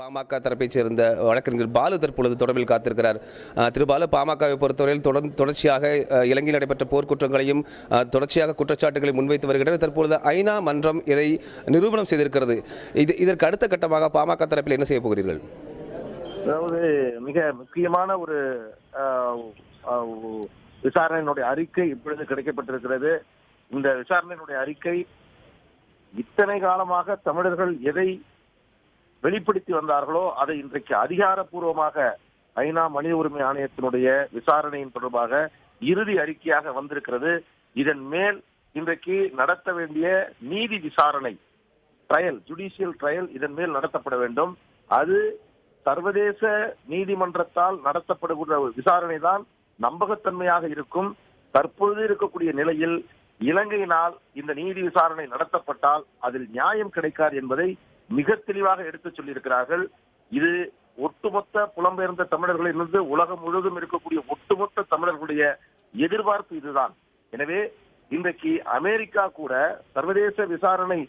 பாமக தரப்பைச் சேர்ந்த வழக்கறிஞர் பாலு தற்பொழுது தொடர்பில் காத்திருக்கிறார். திரு பாலு, பாமகவை பொறுத்தவரையில் தொடர்ச்சியாக இலங்கையில் நடைபெற்ற போர்க்குற்றங்களையும் தொடர்ச்சியாக குற்றச்சாட்டுகளை முன்வைத்து வருகின்றனர். தற்பொழுது ஐநா மன்றம் இதை நிரூபணம் செய்திருக்கிறது. இதற்கு அடுத்த கட்டமாக பாமக தரப்பில் என்ன செய்ய போகிறீர்கள்? அதாவது மிக முக்கியமான ஒரு விசாரணையினுடைய அறிக்கை இப்பொழுது கிடைக்கப்பட்டிருக்கிறது. இந்த விசாரணையினுடைய அறிக்கை இத்தனை காலமாக தமிழர்கள் எதை வெளிப்படுத்தி வந்தார்களோ அதை இன்றைக்கு அதிகாரப்பூர்வமாக ஐநா மனித உரிமை ஆணையத்தினுடைய விசாரணையின் தொடர்பாக இறுதி அறிக்கையாக வந்திருக்கிறது. இதன் மேல் இன்றைக்கு நடத்த வேண்டிய நீதி விசாரணை, ட்ரையல், ஜுடிஷியல் ட்ரையல் இதன் மேல் நடத்தப்பட வேண்டும். அது சர்வதேச நீதிமன்றத்தால் நடத்தப்படுகிற விசாரணை தான் நம்பகத்தன்மையாக இருக்கும். தற்பொழுது இருக்கக்கூடிய நிலையில் இலங்கையினால் இந்த நீதி விசாரணை நடத்தப்பட்டால் அதில் நியாயம் கிடைக்காது என்பதை மிக தெளிவாக எடுத்துச் சொல்லியிருக்கிறார்கள். இது ஒட்டுமொத்த புலம்பெயர்ந்த தமிழர்களிலிருந்து உலகம் முழுவதும் இருக்கக்கூடிய ஒட்டுமொத்த தமிழர்களுடைய எதிர்பார்ப்பு இதுதான். எனவே இன்றைக்கு அமெரிக்கா கூட சர்வதேச விசாரணை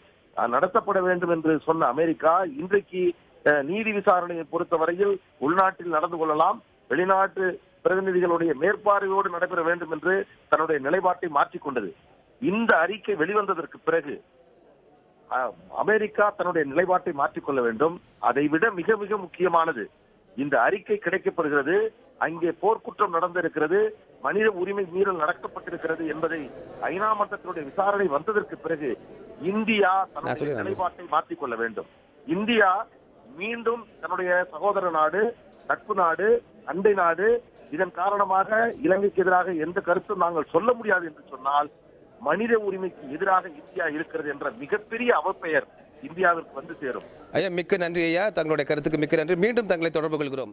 நடத்தப்பட வேண்டும் என்று சொன்ன அமெரிக்கா இன்றைக்கு நீதி விசாரணையை பொறுத்தவரையில் உள்நாட்டில் நடந்து கொள்ளலாம், வெளிநாட்டு பிரதிநிதிகளுடைய மேற்பார்வையோடு நடைபெற வேண்டும் என்று தன்னுடைய நிலைப்பாட்டை மாற்றிக்கொண்டது. இந்த அறிக்கை வெளிவந்ததற்கு பிறகு அமெரிக்கா தன்னுடைய நிலைப்பாட்டை மாற்றிக்கொள்ள வேண்டும். அதை விட மிக மிக முக்கியமானது, இந்த அறிக்கை கிடைக்கப்படுகிறது, அங்கே போர்க்குற்றம் நடந்திருக்கிறது, மனித உரிமை மீறல் நடக்கப்பட்டிருக்கிறது என்பதை ஐநா மன்றத்தினுடைய விசாரணை வந்ததற்கு பிறகு இந்தியா தன்னுடைய நிலைப்பாட்டை மாற்றிக்கொள்ள வேண்டும். இந்தியா மீண்டும் தன்னுடைய சகோதர நாடு, நட்பு நாடு, அண்டை நாடு, இதன் காரணமாக இலங்கைக்கு எதிராக எந்த கருத்தும் நாங்கள் சொல்ல முடியாது என்று சொன்னால் மனித உரிமைக்கு எதிராக இந்தியா இருக்கிறது என்ற மிகப்பெரிய அவப்பெயர் இந்தியாவிற்கு வந்து சேரும். ஐயா, மிக்க நன்றி ஐயா. தங்களுடைய கருத்துக்கு மிக்க நன்றி. மீண்டும் தங்களை தொடர்பு கொள்கிறோம்.